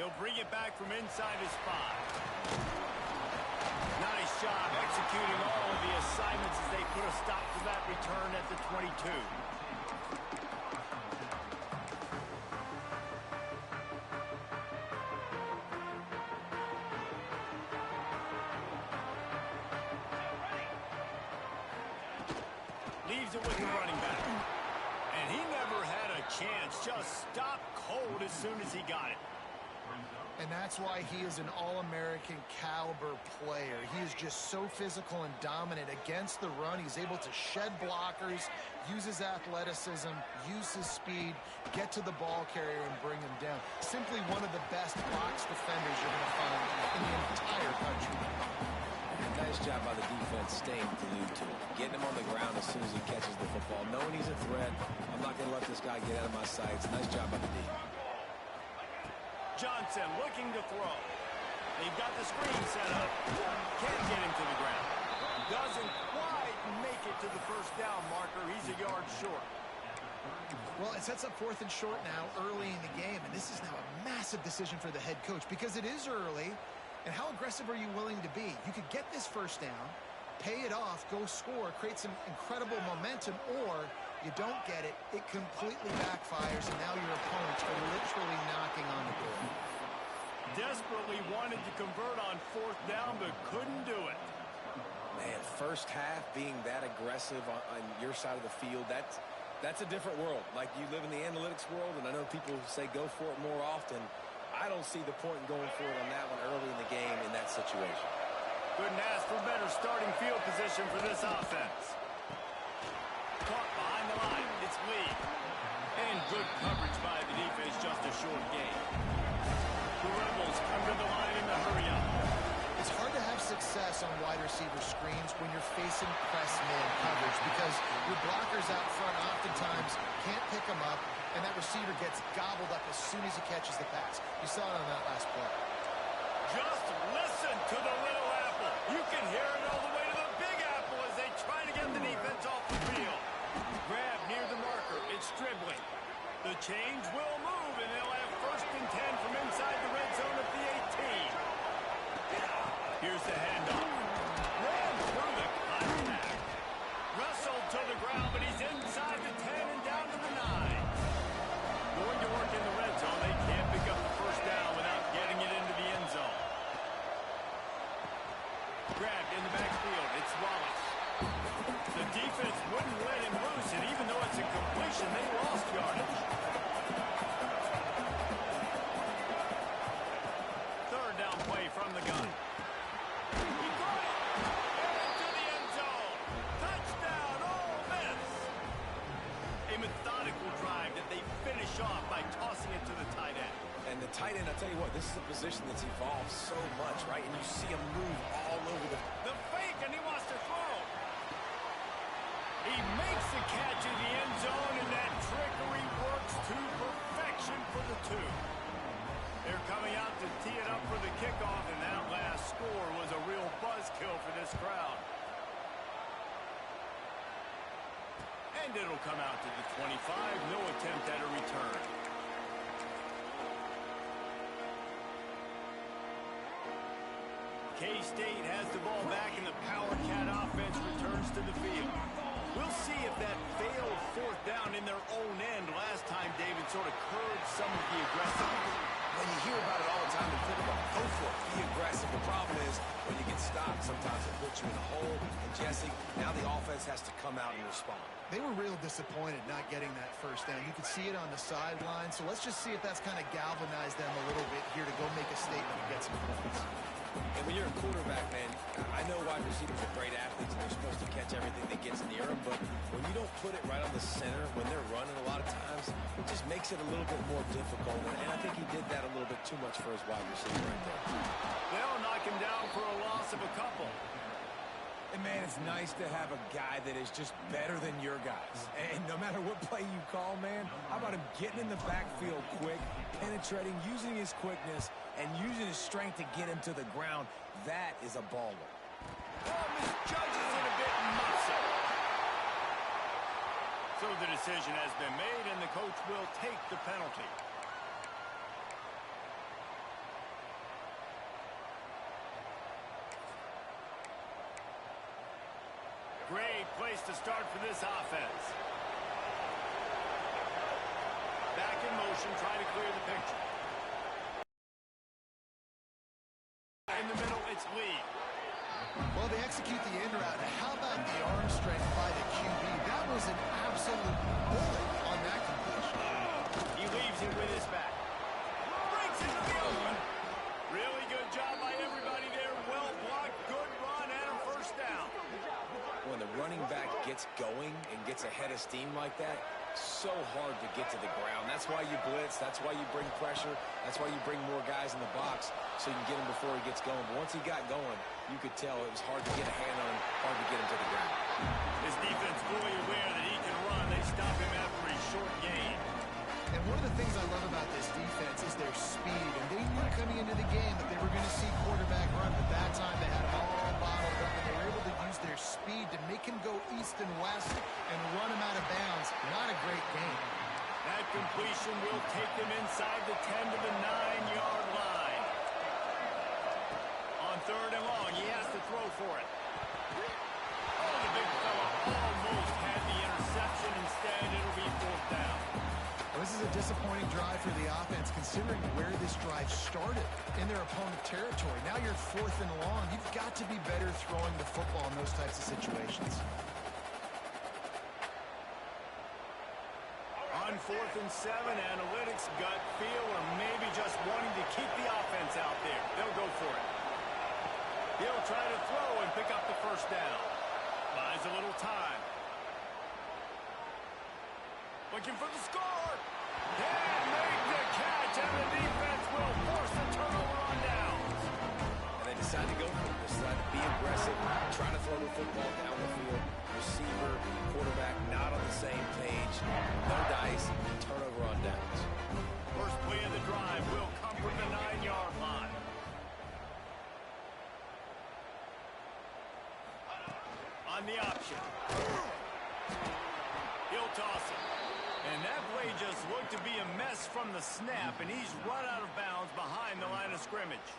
He'll bring it back from inside his 5. Nice job executing all of the assignments as they put a stop to that return at the 22. Leaves it with the running back. And he never had a chance. Just stopped cold as soon as he got it. And that's why he is an All-American caliber player. He is just so physical and dominant against the run. He's able to shed blockers, use his athleticism, use his speed, get to the ball carrier and bring him down. Simply one of the best box defenders you're going to find in the entire country. Nice job by the defense staying glued to him. Getting him on the ground as soon as he catches the football. Knowing he's a threat, I'm not going to let this guy get out of my sights. Nice job by the D. Johnson looking to throw. They've got the screen set up. Can't get him to the ground. Doesn't quite make it to the first down marker. He's a yard short. Well, it sets up 4th and short now early in the game, and this is now a massive decision for the head coach because it is early. And how aggressive are you willing to be? You could get this first down, pay it off, go score, create some incredible momentum, or you don't get it, it completely backfires, and now your opponents are literally knocking on the door. Desperately wanted to convert on 4th down, but couldn't do it. Man, first half being that aggressive on your side of the field, that's a different world. Like, you live in the analytics world, and I know people say go for it more often. I don't see the point in going for it on that one early in the game in that situation. Couldn't ask for better starting field position for this offense. Caught behind the line. It's Lee. And good coverage by the defense, just a short gain. The Rebels come to the line in the hurry-up. It's hard to have success on wide receiver screens when you're facing press man coverage because your blockers out front oftentimes can't pick them up, and that receiver gets gobbled up as soon as he catches the pass. You saw it on that last play. Just listen to the little apple. You can hear it all the way to the big apple as they try to get the defense off the field. Grab near the marker. It's dribbling. The change will move, and they'll have 1st and 10 from inside the red zone at the 18. Here's the handoff. Ran through the contact. Wrestled to the ground, but he's inside the 10 and down to the 9. Going to work in the red zone. They can't pick up the 1st down without getting it into the end zone. Grabbed in the backfield. It's Wallace. The defense wouldn't let him loose, and even though it's a completion, they lost yardage. 3rd down play from the gun. He caught it! Into the end zone! Touchdown, Ole Miss! A methodical drive that they finish off by tossing it to the tight end. And the tight end, I tell you what, this is a position that's evolved so much, right? And you see him move all over the fake, and he wants to throw. He makes the catch in the end zone, and that trickery works to perfection for the 2. They're coming out to tee it up for the kickoff, and that last score was a real buzzkill for this crowd. And it'll come out to the 25. No attempt at a return. K-State has the ball back, and the Power Cat offense returns to the field. We'll see if that failed 4th down in their own end last time, David, sort of curbed some of the aggressiveness. When you hear about it all the time in football, go for it, be aggressive. The problem is when you get stopped, sometimes it puts you in a hole. And Jesse, now the offense has to come out and respond. They were real disappointed not getting that 1st down. You could see it on the sideline, so let's just see if that's kind of galvanized them a little bit here to go make a statement and get some points. And when you're a quarterback, man, I know wide receivers are great athletes and they're supposed to catch everything that gets near them, but when you don't put it right on the center, when they're running a lot of times, it just makes it a little bit more difficult. And I think he did that a little bit too much for his wide receiver right there. They'll knock him down for a loss of a couple. And, man, it's nice to have a guy that is just better than your guys. And no matter what play you call, man, how about him getting in the backfield quick, penetrating, using his quickness, and using his strength to get him to the ground? That is a baller. Oh, misjudges it a bit and muffs it. So the decision has been made, and the coach will take the penalty. Great place to start for this offense. Back in motion, try to clear the picture. In the middle, it's Lee. Well, they execute the in route. How about the arm strength by the QB? That was an absolute bullet on that completion. He leaves it with his back. Breaks into the open. Really good job by everybody there. Well blocked, good run, and a 1st down. When the running back gets going and gets ahead of steam like that, so hard to get to the ground. That's why you blitz. That's why you bring pressure. That's why you bring more guys in the box so you can get him before he gets going. But once he got going, you could tell it was hard to get a hand on him, hard to get him to the ground. His defense fully aware that he can run. They stop him after a short gain. And one of the things I love about this defense is their speed. And they knew coming into the game that they were going to see quarterback run. But that time they had him all bottled up, and they were able to use their speed to make him go east and west and run him out of bounds. Not a great game. That completion will take them inside the 10 to the 9-yard line. On 3rd and long, he has to throw for it. Oh, the big fella almost had the interception. Instead, it'll be 4th down. Well, This is a disappointing drive for the offense, considering where this drive started in their opponent territory. Now you're 4th and long. You've got to be better throwing the football in those types of situations. On 4th and 7, analytics, gut feel, or maybe just wanting to keep the offense out there. They'll go for it. He'll try to throw and pick up the first down. Buys a little time. Looking for the score. And make the catch, and the defense will force a turnover on downs. And they decide to go for it. They decide to be aggressive, try to throw the football down the field. Receiver, quarterback, not on the same page. No dice, turnover on downs. First play of the drive will come from the 9-yard line. On the option. He'll toss it. And that play just looked to be a mess from the snap, and he's run out of bounds behind the line of scrimmage.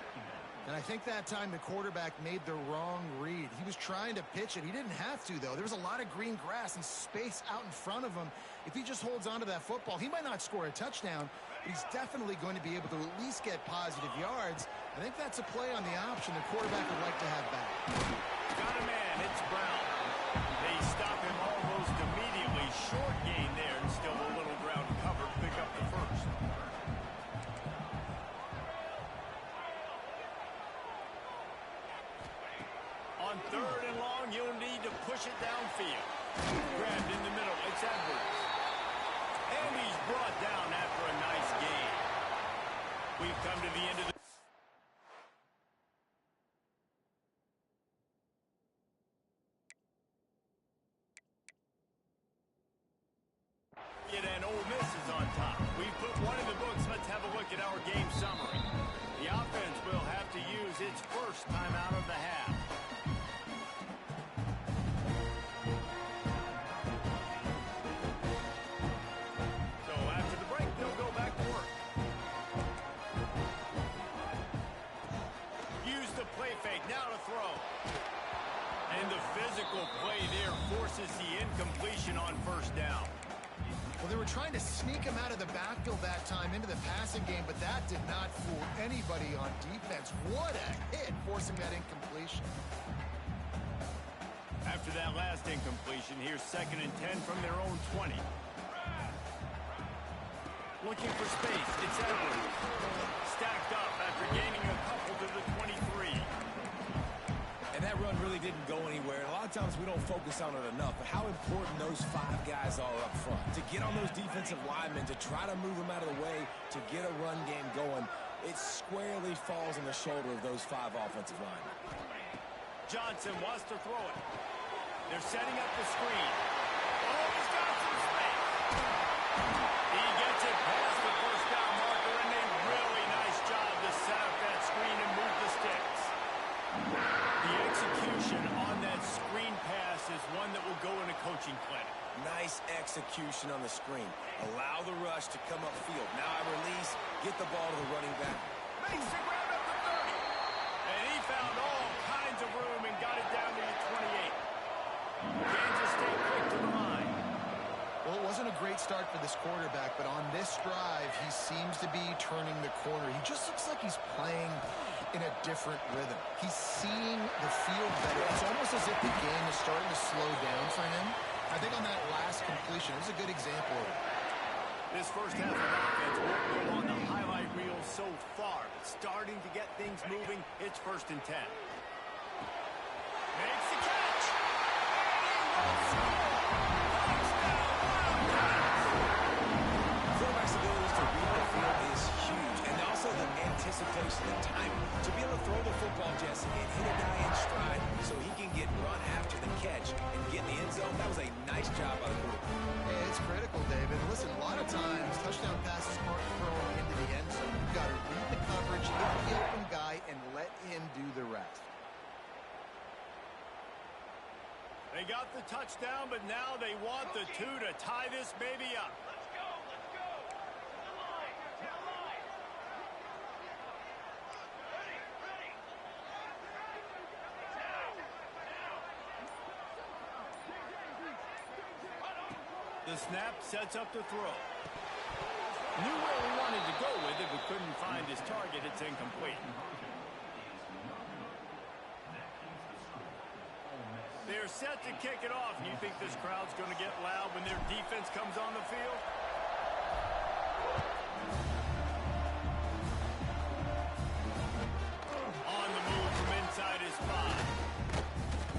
And I think that time the quarterback made the wrong read. He was trying to pitch it. He didn't have to, though. There was a lot of green grass and space out in front of him. If he just holds on to that football, he might not score a touchdown, but he's definitely going to be able to at least get positive yards. I think that's a play on the option the quarterback would like to have back. Got a man. It's Brown. They stop him almost immediately. Short gain there, and still a little ground covered. Pick up the first. On 3rd and long, you'll need to push it downfield. Grabbed in the middle. It's Edwards. And he's brought down after a nice gain. We've come to the end of the... And Ole Miss is on top. We put one in the books. Let's have a look at our game summary. The offense will have to use its first timeout of the half. So after the break, they'll go back to work. Use the play fake. Now to throw. And the physical play there forces the incompletion on first down. Well, they were trying to sneak him out of the backfield that time into the passing game, but that did not fool anybody on defense. What a hit, forcing that incompletion. After that last incompletion, here's 2nd and 10 from their own 20. Looking for space. It's Edwards. Stacked up after gaining a couple to the 23. And that run really didn't go anywhere. And a lot of times we don't focus on it enough, but how important those 5 guys are up front. To get on those defensive linemen, to try to move them out of the way, to get a run game going, it squarely falls on the shoulder of those 5 offensive linemen. Johnson wants to throw it. They're setting up the screen. Oh, he's got some space. He gets it past the first down marker, and a really nice job to set up that screen and move the sticks. The execution on that screen pass is one that will go in a coaching clinic. Nice execution on the screen. Allow the rush to come upfield. Now I release, get the ball to the running back. Makes the grab at the 30. And he found all kinds of room and got it down to the 28. Kansas State quick to the line. Well, it wasn't a great start for this quarterback, but on this drive, he seems to be turning the corner. He just looks like he's playing in a different rhythm. He's seeing the field better. It's almost as if the game is starting to slow down for him. I think on that last completion, it was a good example of it. This first half of offense won't go on the highlight reel so far, but starting to get things moving. It's 1st and 10. Makes the catch. And he will score. Quarterback's ability to read the field is huge, and also the anticipation, the timing. To be able to throw the football, Jesse, and hit a guy in stride so he can get run after the catch and get in the end zone, that was a nice job by the quarterback. Yeah, it's critical, David. Listen, a lot of times, touchdown passes aren't thrown into the end zone. You've got to read the coverage, hit the open guy, and let him do the rest. They got the touchdown, but now they want the 2 to tie this baby up. The snap sets up the throw. incomplete. They're set to kick it off. And you think this crowd's going to get loud when their defense comes on the field? On the move from inside his 5.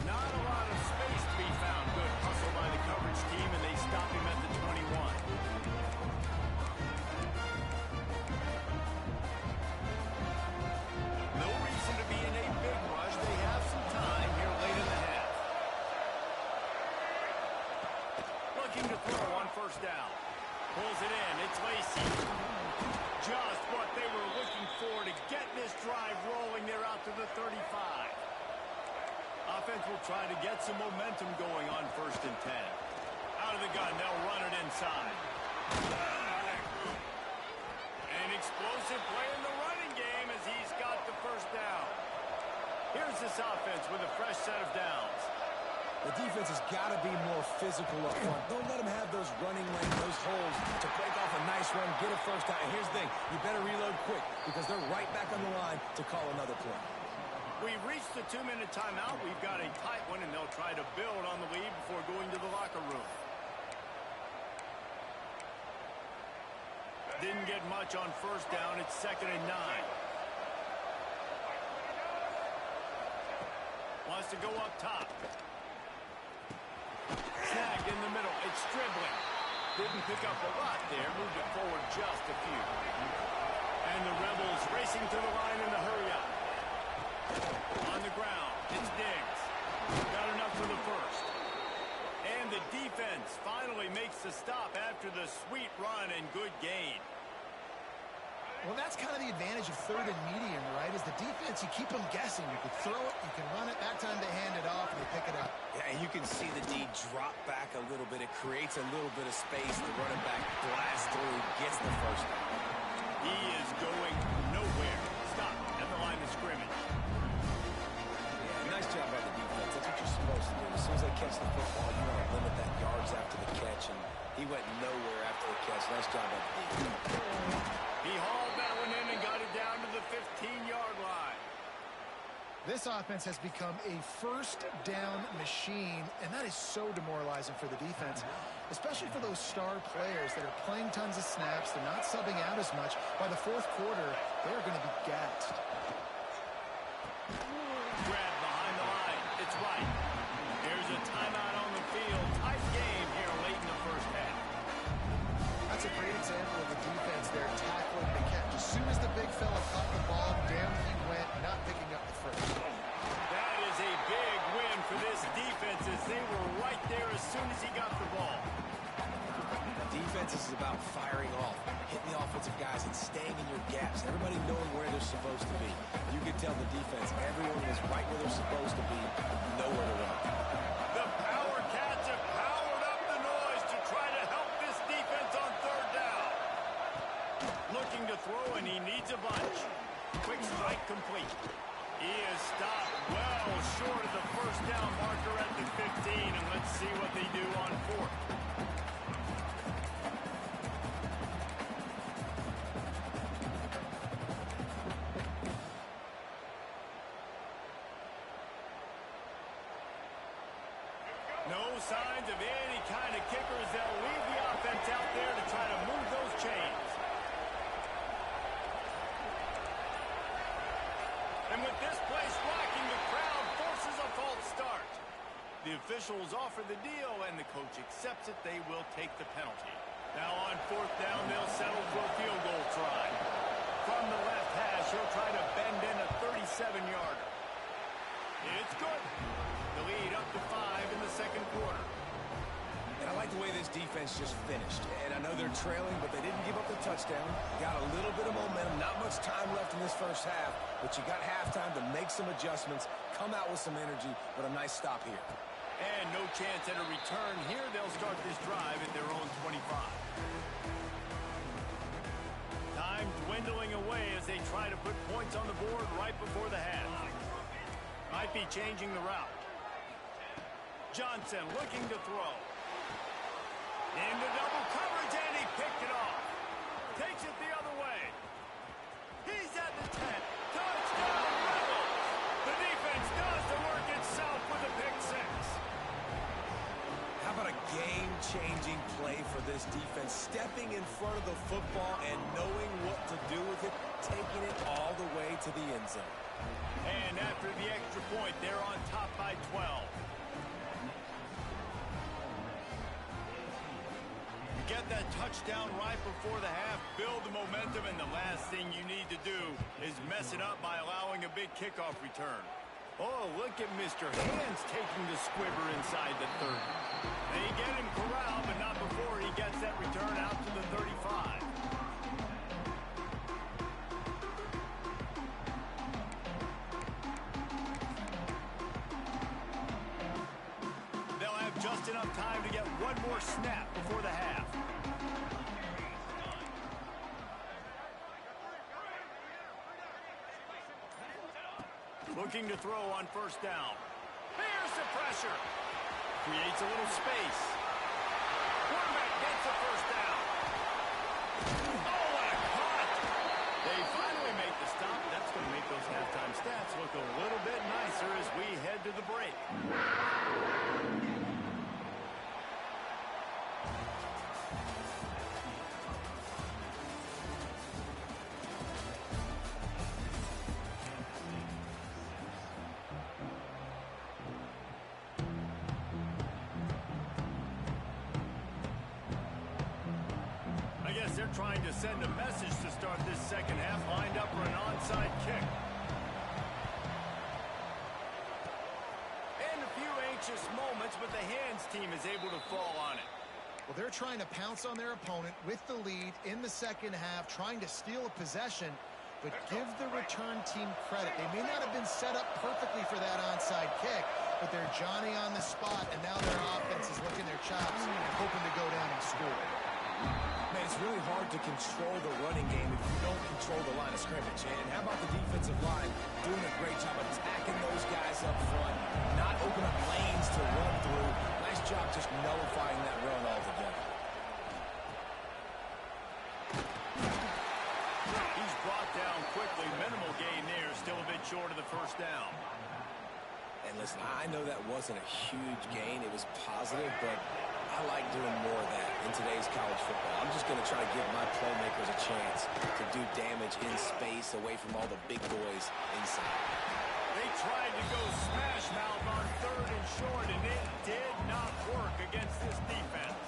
Not a lot of space to be found. Good hustle by the coverage team, and they stop him at the 21. No reason to be in a big rush. They have some time here late in the half. Looking to throw on first down. Pulls it in. It's Lacey. Just what they were looking for to get this drive rolling. They're out to the 35. Offense will try to get some momentum going on 1st and 10. Out of the gun, they'll run it inside. An explosive play in the running game as he's got the first down. Here's this offense with a fresh set of downs. The defense has got to be more physical up front. Don't let them have those running lanes, those holes to break off a nice run, get a first down. And here's the thing, you better reload quick because they're right back on the line to call another play. We've reached the 2-minute timeout. We've got a tight one, and they'll try to build on the lead before going to the locker room. Didn't get much on first down. It's 2nd and 9. Wants to go up top. Snagged in the middle. It's dribbling. Didn't pick up a lot there. Moved it forward just a few. And the Rebels racing to the line in the hurry-up. On the ground, it's Diggs. Got enough for the first. And the defense finally makes the stop after the sweet run and good gain. Well, that's kind of the advantage of 3rd and medium, right? Is the defense, you keep them guessing. You can throw it, you can run it, back time to hand it off, and they pick it up. Yeah, and you can see the D drop back a little bit. It creates a little bit of space. The running back blasts through, gets the first down. He is going nowhere. Stop at the line of scrimmage. Yeah, nice job by the defense. That's what you're supposed to do. As soon as they catch the football, you want to limit that yards after the catch, and he went nowhere after the catch. Nice job by the defense. He hauled that one in and got it down to the 15-yard line. This offense has become a first down machine, and that is so demoralizing for the defense, especially for those star players that are playing tons of snaps. They're not subbing out as much. By the 4th quarter, they're going to be gassed. Grab behind the line. It's right. There's a timeout on the field. Tight game here late in the first half. That's a great example of the defense there tackling the catch. As soon as the big fella caught the ball, down he went, not picking up the first. That is a big win for this defense as they were right there as soon as he got the ball. Defense is about firing off, hitting the offensive guys and staying in your gaps. Everybody knowing where they're supposed to be. You can tell the defense, everyone is right where they're supposed to be, nowhere to run. The Power Cats have powered up the noise to try to help this defense on 3rd down. Looking to throw, and he needs a bunch. Quick strike complete. He is stopped well short of the first down marker at the 15, and let's see what they do on 4th. No signs of any kind of kickers. They'll leave the offense out there to try to move those chains. And with this place rocking, the crowd forces a false start. The officials offer the deal, and the coach accepts it. They will take the penalty. Now on 4th down, they'll settle for a field goal try. From the left hash, he'll try to bend in a 37-yarder. It's good. The lead up to 5 in the 2nd quarter. And I like the way this defense just finished. And I know they're trailing, but they didn't give up the touchdown. Got a little bit of momentum. Not much time left in this first half, but you got halftime to make some adjustments, come out with some energy, but a nice stop here. And no chance at a return here. They'll start this drive at their own 25. Time dwindling away as they try to put points on the board right before the half. Might be changing the route. Johnson looking to throw. Into double coverage, and he picked it off. Takes it the other way. He's at the 10. defense, stepping in front of the football and knowing what to do with it, taking it all the way to the end zone. And after the extra point, they're on top by 12. Get that touchdown right before the half, build the momentum, and the last thing you need to do is mess it up by allowing a big kickoff return. Oh, look at Mr. Hands taking the squibber inside the 30. They get him corralled, but not before he gets that return out to the 35. They'll have just enough time to get one more snap before the half. Looking to throw on first down. Here's the pressure. Creates a little space. Quarterback gets the first down. Oh, what a cut! They finally make the stop. That's going to make those halftime stats look a little bit nicer as we head to the break. They're trying to send a message to start this second half, lined up for an onside kick. And a few anxious moments, but the Hands team is able to fall on it. Well, they're trying to pounce on their opponent with the lead in the second half, trying to steal a possession, but give the return team credit. They may not have been set up perfectly for that onside kick, but they're Johnny on the spot, and now their offense is licking their chops, hoping to go down and score. Man, it's really hard to control the running game if you don't control the line of scrimmage. And how about the defensive line doing a great job attacking those guys up front, not opening up lanes to run through. Nice job just nullifying that run altogether. He's brought down quickly. Minimal gain there, still a bit short of the first down. And listen, I know that wasn't a huge gain. It was positive, but I like doing more of that in today's college football. I'm just going to try to give my playmakers a chance to do damage in space away from all the big boys inside. They tried to go smash mouth on third and short, and it did not work against this defense.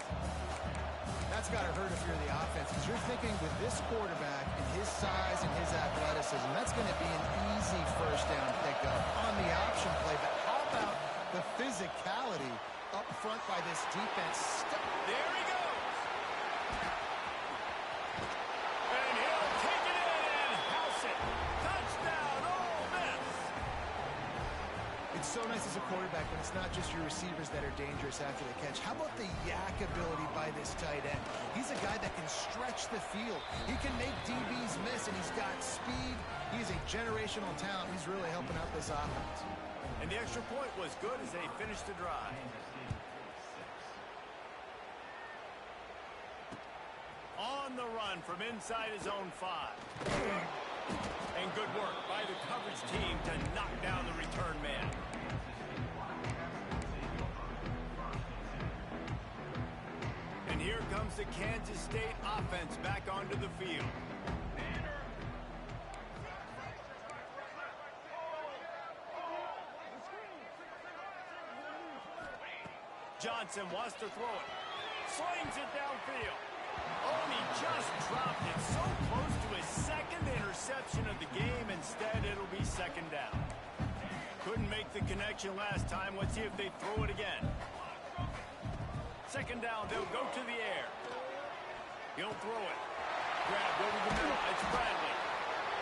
That's got to hurt if you're the offense, because you're thinking with this quarterback and his size and his athleticism, that's going to be an easy first down pickup on the option play. But how about the physicality up front by this defense? There he goes. And he'll take it in and house it. Touchdown, Ole Miss. It's so nice as a quarterback when it's not just your receivers that are dangerous after the catch. How about the yak ability by this tight end? He's a guy that can stretch the field. He can make DBs miss, and he's got speed. He's a generational talent. He's really helping out this offense. And the extra point was good as they finished the drive. On the run from inside his own 5. And good work by the coverage team to knock down the return man. And here comes the Kansas State offense back onto the field. Johnson wants to throw it. Slings it downfield. Oh, and he just dropped it so close to his second interception of the game. Instead, it'll be second down. Couldn't make the connection last time. Let's see if they throw it again. Second down, they'll go to the air. He'll throw it. Grabbed over the middle. It's Bradley.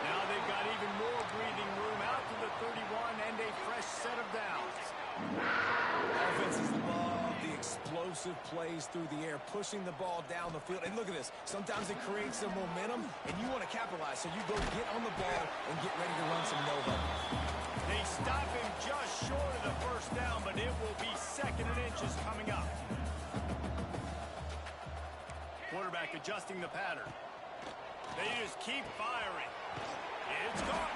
Now they've got even more breathing room out to the 31 and a fresh set of downs. Offenses love the explosive plays through the air, pushing the ball down the field. And look at this. Sometimes it creates some momentum, and you want to capitalize. So you go get on the ball and get ready to run some no-huddle. They stop him just short of the first down, but it will be second and inches coming up. Quarterback adjusting the pattern. They just keep firing. It's caught.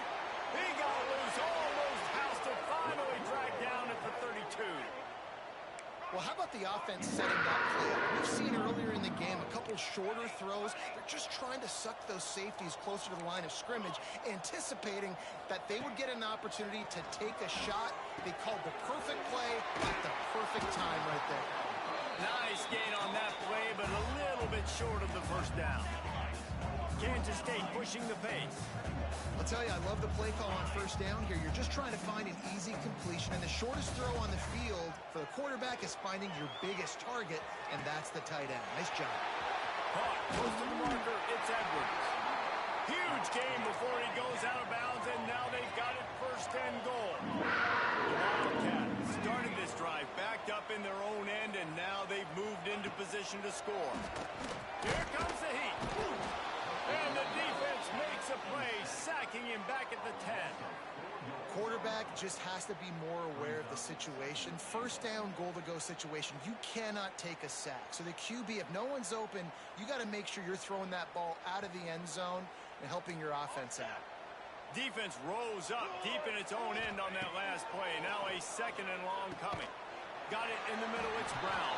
He got loose, almost housed it, finally dragged down at the 32. Well, how about the offense setting that play up? We've seen earlier in the game a couple shorter throws. They're just trying to suck those safeties closer to the line of scrimmage, anticipating that they would get an opportunity to take a shot. They called the perfect play at the perfect time right there. Nice gain on that play, but a little bit short of the first down. Kansas State pushing the pace. I'll tell you, I love the play call on first down here. You're just trying to find an easy completion, and the shortest throw on the field for the quarterback is finding your biggest target, and that's the tight end. Nice job. Caught, close to the marker, it's Edwards. Huge gain before he goes out of bounds, and now they've got it first and goal. The Wildcats started this drive backed up in their own end, and now they've moved into position to score. Here comes the heat. And the defense makes a play, sacking him back at the 10. Quarterback just has to be more aware of the situation. First down, goal-to-go situation. You cannot take a sack. So the QB, if no one's open, you got to make sure you're throwing that ball out of the end zone and helping your offense out. Defense rose up deep in its own end on that last play. Now a second and long coming. Got it in the middle, it's Brown.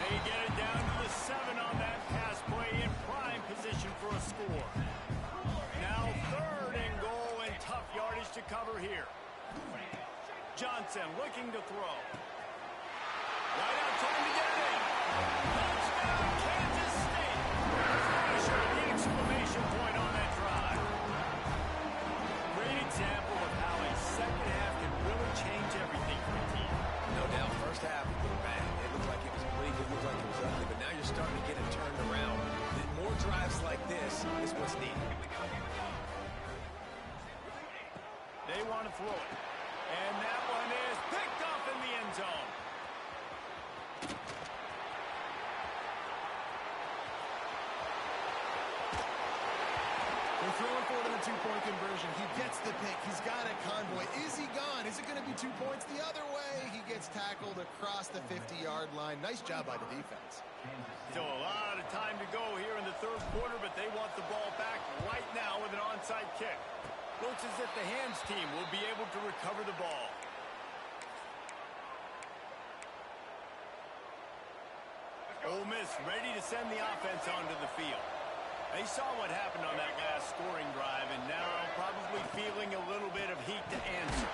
They get it down to the 7 on that pass play in prime position for a score. Now third and goal and tough yardage to cover here. Johnson looking to throw. Right out trying to get it in. Touchdown Kansas State. Pressure, the exclamation point on that drive. Great example of how a second half can really change everything for a team. No doubt, first half was bad. It looked like it was bleak. It looked like it was ugly. But now you're starting to get it turned around. More drives like this is what's needed. They want to throw it. And that one is picked off in the end zone. They're throwing for it in the two-point conversion. He gets the pick. He's got a convoy. Is he gone? Is it going to be 2 points the other way? He gets tackled across the 50-yard line. Nice job by the defense. Still a lot of time to go here in the third quarter, but they want the ball back right now with an onside kick. Looks as if the hands team will be able to recover the ball. Ole Miss ready to send the offense onto the field. They saw what happened on that last scoring drive, and now probably feeling a little bit of heat to answer.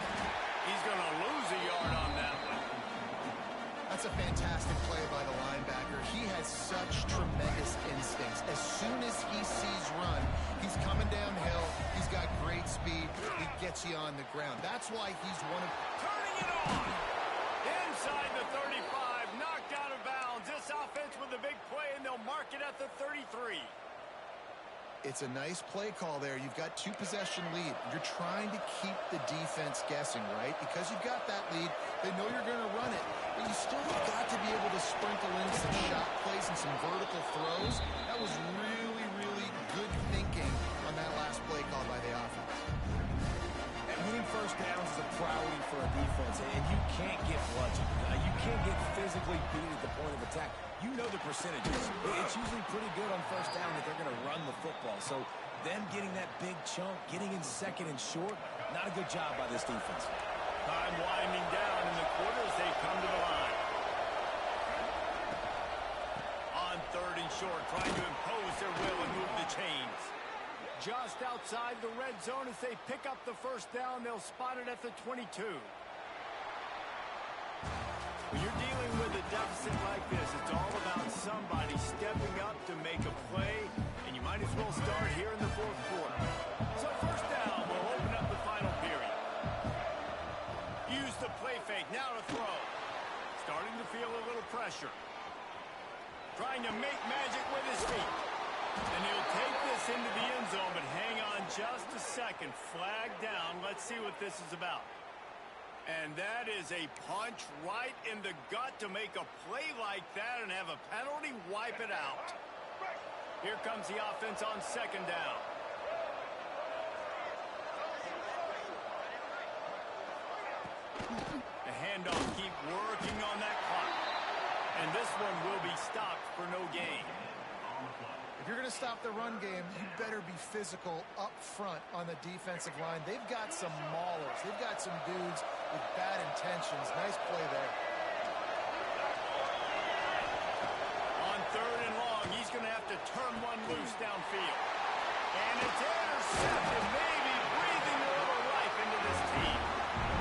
He's going to lose a yard on that one. That's a fantastic play by the linebacker. He has such tremendous instincts. As soon as he sees run, he's coming downhill. He's got great speed. He gets you on the ground. That's why he's one of... Turning it on! Inside the 35, knocked out of bounds. This offense with a big play, and they'll mark it at the 33. It's a nice play call there. You've got 2-possession lead. You're trying to keep the defense guessing, right? Because you've got that lead, they know you're going to run it. But you still have got to be able to sprinkle in some shot plays and some vertical throws. That was really, really good thinking on that last play call by the offense. And winning first downs is a priority for a defense, and you can't get bludgeoned. You can't get physically beat at the point of attack. You know the percentages. It's usually pretty good on first down that they're going to run the football. So them getting that big chunk, getting in second and short, not a good job by this defense. Time winding down in the quarter as they come to the line. On third and short, trying to impose their will and move the chains. Just outside the red zone as they pick up the first down, they'll spot it at the 22. When you're dealing with a deficit like this, it's all about somebody stepping up to make a play, and you might as well start here in the fourth quarter. So first down will open up the final period. Use the play fake, now to throw. Starting to feel a little pressure. Trying to make magic with his feet. And he'll take this into the end zone, but hang on just a second. Flag down. Let's see what this is about. And that is a punch right in the gut to make a play like that and have a penalty wipe it out. Here comes the offense on second down. The handoff, keep working on that clock. And this one will be stopped for no gain. If you're going to stop the run game, you better be physical up front on the defensive line. They've got some maulers. They've got some dudes with bad intentions. Nice play there. turn one loose downfield. And it's intercepted, maybe breathing a little life into this team.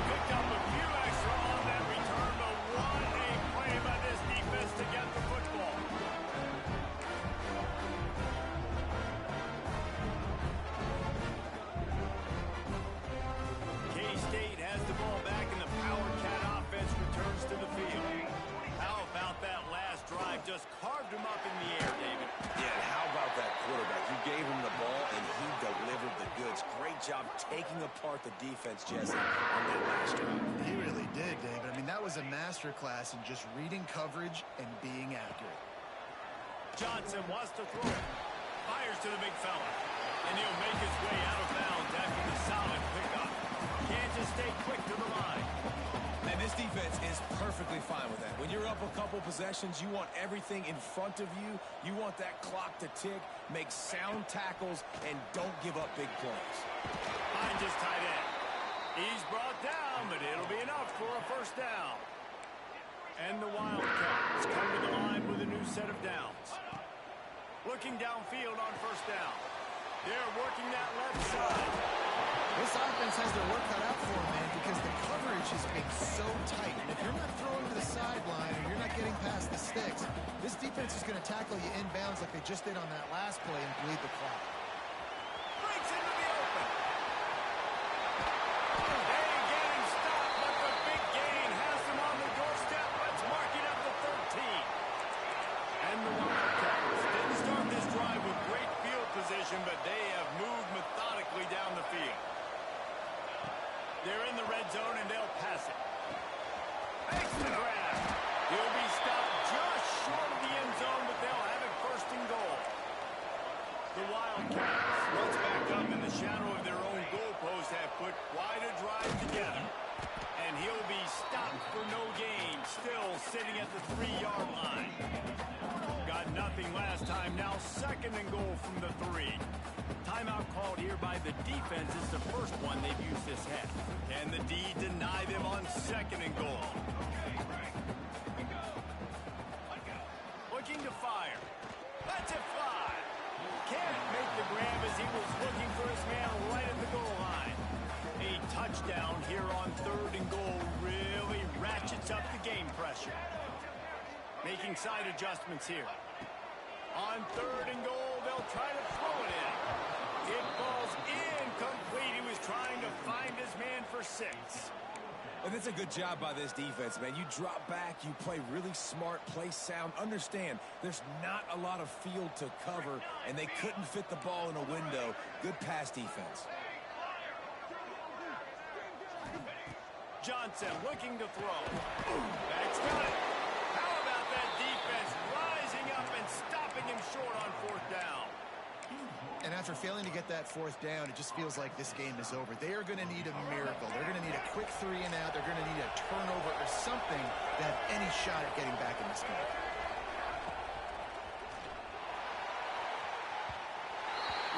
Picked up a few extra on that return, but what a play by this defense to get the football. K-State has the ball back, and the Power Cat offense returns to the field. How about that last drive? Just carved him up in the air, David. Yeah, and how about that quarterback? You gave him the ball, and he delivered the goods. Great job taking apart the defense, Jesse, on that last drive. He really did, David. I mean, that was a masterclass in just reading coverage and being accurate. Johnson wants to throw it. Fires to the big fella. And he'll make his way out of bounds after the solid pickup. Kansas State quick to the line. And this defense is perfectly fine with that. When you're up a couple possessions, you want everything in front of you. You want that clock to tick, make sound tackles, and don't give up big plays. Finds his tight end. He's brought down, but it'll be enough for a first down. And the Wildcats come to the line with a new set of downs. Looking downfield on first down. They're working that left side. This offense has their work cut out for them, man, because the coverage has been so tight. And if you're not throwing to the sideline or you're not getting past the sticks, this defense is going to tackle you inbounds like they just did on that last play and bleed the clock. Breaks into the open. They get him stopped, but the big gain has him on the doorstep. Let's mark it up to 13. And the Wildcats didn't start this drive with great field position, but they have moved methodically down the field. They're in the red zone, and they'll pass it. Makes the grab. He'll be stopped just short of the end zone, but they'll have it first and goal. The Wildcats, once back up in the shadow of their own goalpost, have put quite a drive together. And he'll be stopped for no gain, still sitting at the 3-yard line. Got nothing last time, now second and goal from the 3. Timeout called here by the defense. It's the first one they've used this half. And the D deny them on second and goal. Looking to fire. Lets it fly. Can't make the grab as he was looking for his man right at the goal line. A touchdown here on third and goal really ratchets up the game pressure. Making side adjustments here. On third and goal, they'll try to throw it in. It falls incomplete. He was trying to find his man for 6. And it's a good job by this defense, man. You drop back, you play really smart, play sound. Understand, there's not a lot of field to cover, and they couldn't fit the ball in a window. Good pass defense. Johnson looking to throw. That's got it. How about that defense rising up and stopping him short on fourth down? And after failing to get that fourth down, it just feels like this game is over. They are going to need a miracle. They're going to need a quick 3 and out. They're going to need a turnover or something to have any shot at getting back in this game.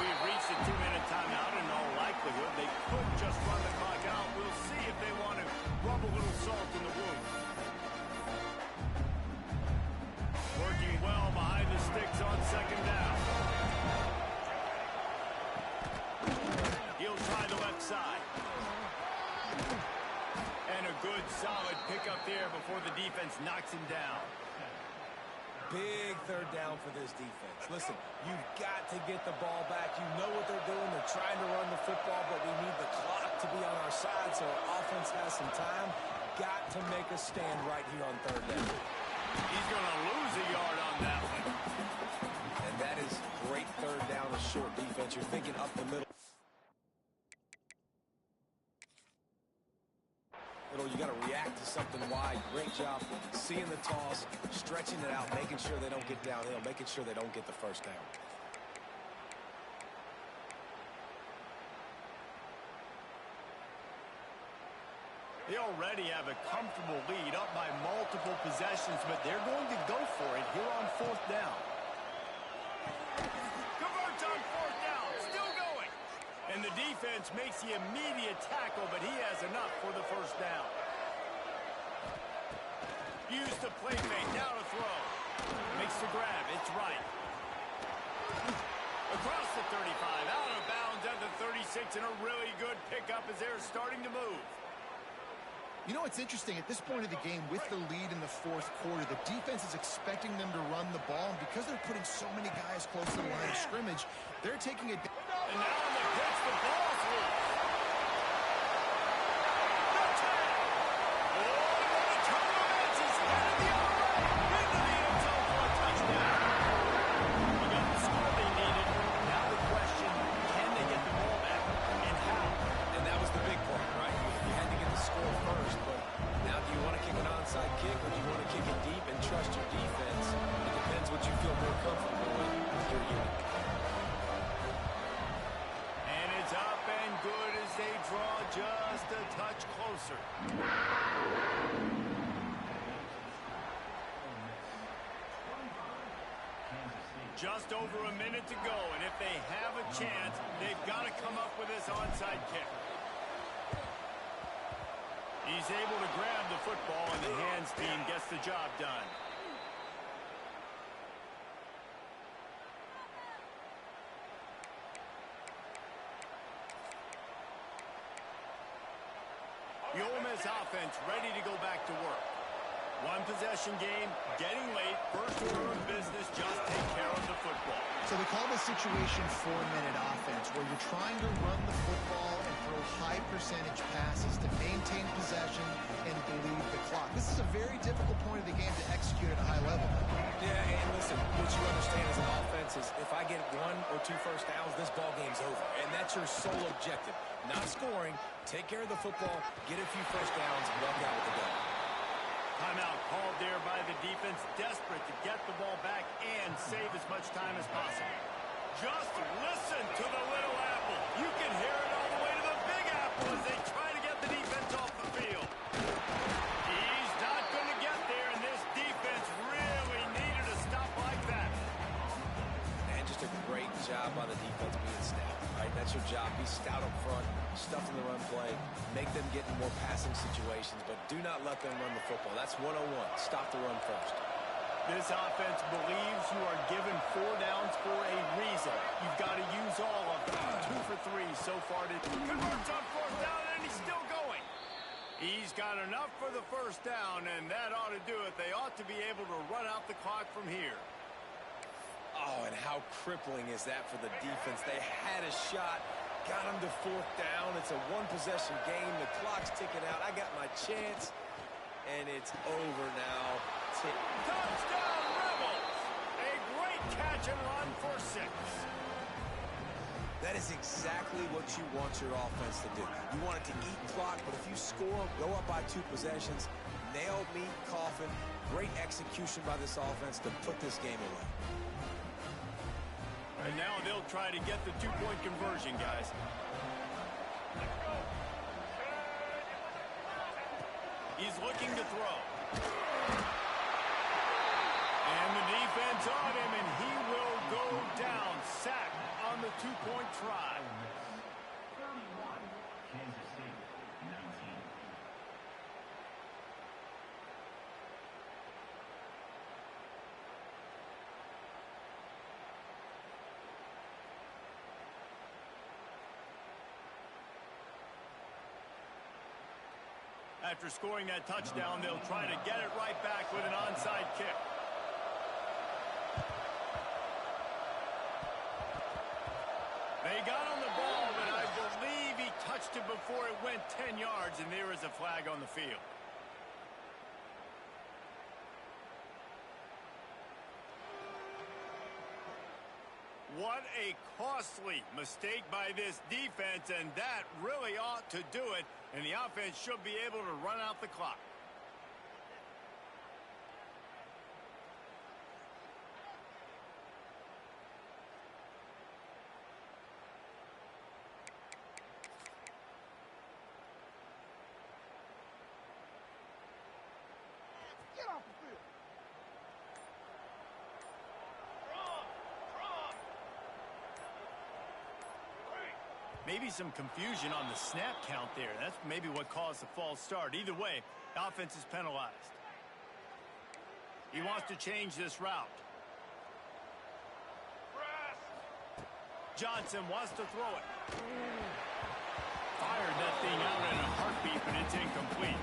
We've reached a 2-minute timeout. In all likelihood, they could just run the clock out. We'll see if they want to rub a little salt in the wound. Working well behind the sticks on second down. He'll try the left side. And a good, solid pickup there before the defense knocks him down. Big third down for this defense. Listen, you've got to get the ball back. You know what they're doing. They're trying to run the football, but we need the clock to be on our side so our offense has some time. Got to make a stand right here on third down. He's going to lose a yard on that one. And that is great third down, a short defense. You're thinking up the middle. You got to react to something wide. Great job seeing the toss, stretching it out, making sure they don't get downhill, making sure they don't get the first down. They already have a comfortable lead, up by multiple possessions, but they're going to go for it here on fourth down. Converts on fourth down, still going. And the defense makes the immediate tackle, but he has enough for the first down. Use the play fake, now to throw. Makes the grab, it's right. Across the 35, out of bounds at the 36, and a really good pickup as they're starting to move. You know, it's interesting. At this point of the game, with the lead in the fourth quarter, the defense is expecting them to run the ball. And because they're putting so many guys close to the line of scrimmage, they're taking it. And now on the pitch, the ball's loose. The tag. Oh, and the turn of events. He's headed the other way. Into the end zone for a touchdown. He got the score they needed. Now the question, can they get the ball back? And how? And that was the big part, right? You had to get the score first, but now do you want to kick an onside kick or do you want to kick it deep and trust your defense? It depends what you feel more comfortable with your unit. And it's up and good as they draw just a touch closer. Just over a minute to go, and if they have a chance, they've got to come up with this onside kick. He's able to grab the football, and the hands team gets the job done. The Ole Miss offense ready to go back to work. One possession game, getting late, first order of business, just take care of the football. So they call this situation 4-minute offense, where you're trying to run the football and throw high percentage passes to maintain possession and bleed the clock. This is a very difficult point of the game to execute at a high level. Yeah, and listen, what you understand as an offense is if I get 1 or 2 first downs, this ball game's over. And that's your sole objective. Not scoring, take care of the football, get a few first downs, and walk out with the ball. Timeout called there by the defense, desperate to get the ball back and save as much time as possible. Just listen to the little apple. You can hear it all the way to the big apple as they try to get the defense off the field. He's not going to get there, and this defense really needed a stop like that. And just a great job by the defense being stout, right? That's your job. Be stout up front, stuff in the run play, make them get in more passing situations, but do not let them run the football. That's 101. Stop the run first. This offense believes you are given 4 downs for a reason. You've got to use all of them. 2 for 3 so far to convert on 4th down, and he's still going. He's got enough for the first down, and that ought to do it. They ought to be able to run out the clock from here. Oh, and how crippling is that for the defense? They had a shot, got him to 4th down. It's a one-possession game. The clock's ticking out. I got my chance, and it's over now. Touchdown, Rebels! A great catch and run for 6. That is exactly what you want your offense to do. You want it to eat clock, but if you score, go up by 2 possessions, nail, meet, coffin. Great execution by this offense to put this game away. And now they'll try to get the 2-point conversion, guys. He's looking to throw. And the defense on him, and he will go down. Sack on the 2-point try. After scoring that touchdown, they'll try to get it right back with an onside kick. They got on the ball, but I believe he touched it before it went 10 yards, and there is a flag on the field. What a costly mistake by this defense, and that really ought to do it, and the offense should be able to run out the clock. Get off the field. Maybe some confusion on the snap count there. That's maybe what caused the false start. Either way, the offense is penalized. He wants to change this route. Press. Johnson wants to throw it. Fired that thing out in a heartbeat, but it's incomplete.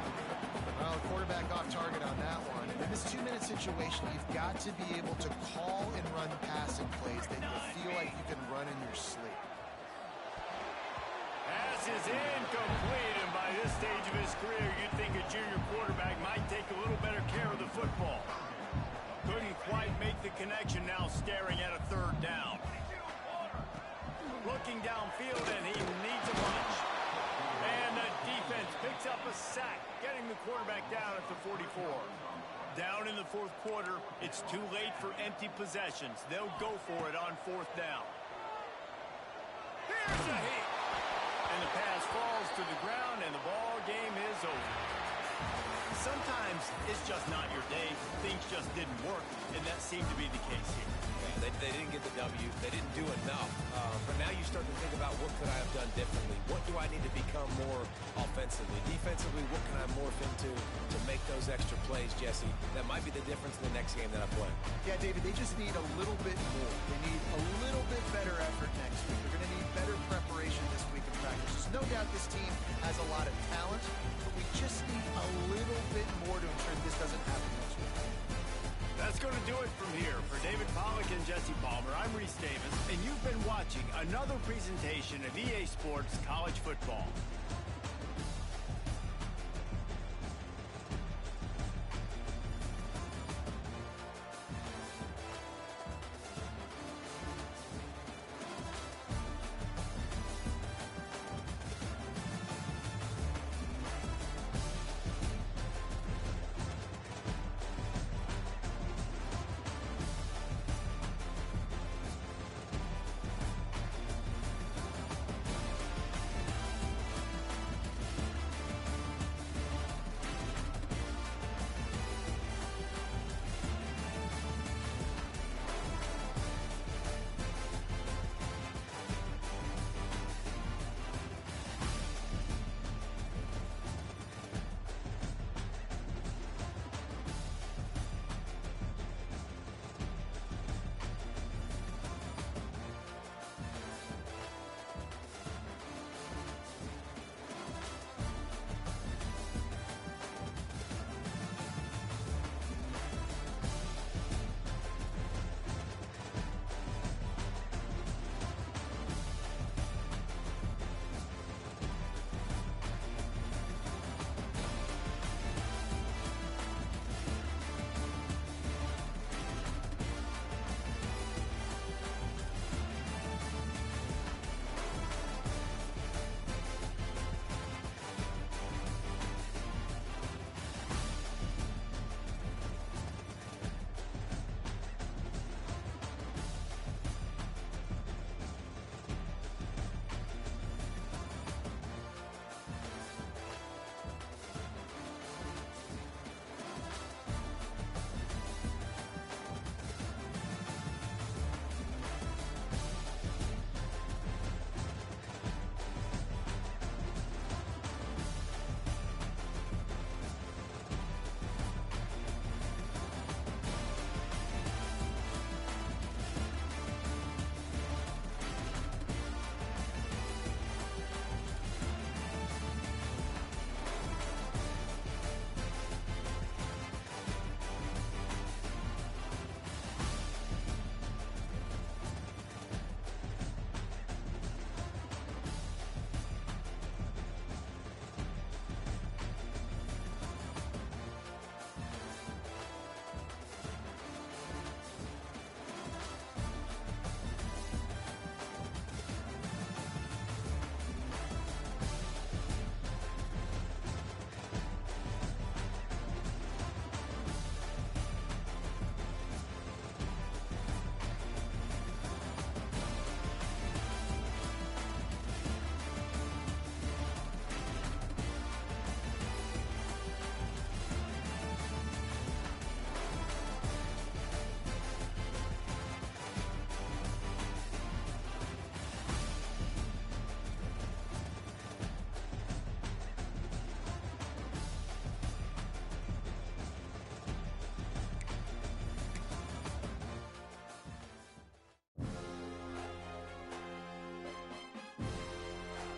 Well, the quarterback off target on that one. And in this 2-minute situation, you've got to be able to call and run passing plays that you feel like you can run in your sleep. Pass is incomplete, and by this stage of his career, you'd think a junior quarterback might take a little better care of the football. Couldn't quite make the connection, now staring at a third down. Looking downfield, and he needs a bunch. And the defense picks up a sack, getting the quarterback down at the 44. Down in the fourth quarter, it's too late for empty possessions. They'll go for it on fourth down. Here's a hit. And the pass falls to the ground, and the ball game is over. Sometimes it's just not your day. Things just didn't work, and that seemed to be the case here. They didn't get the W. They didn't do enough. But now you start to think about what could I have done differently? What do I need to become more offensively? Defensively, what can I morph into to make those extra plays, Jesse? That might be the difference in the next game that I play. Yeah, David, they just need a little bit more. They need a little bit better effort next week. They're going to need better preparation this week in practice. There's no doubt this team has a lot of talent, but we just need a little bit more to ensure this doesn't happen next week. That's going to do it from here. For David Pollack and Jesse Palmer, I'm Reese Davis, and you've been watching another presentation of EA Sports College Football.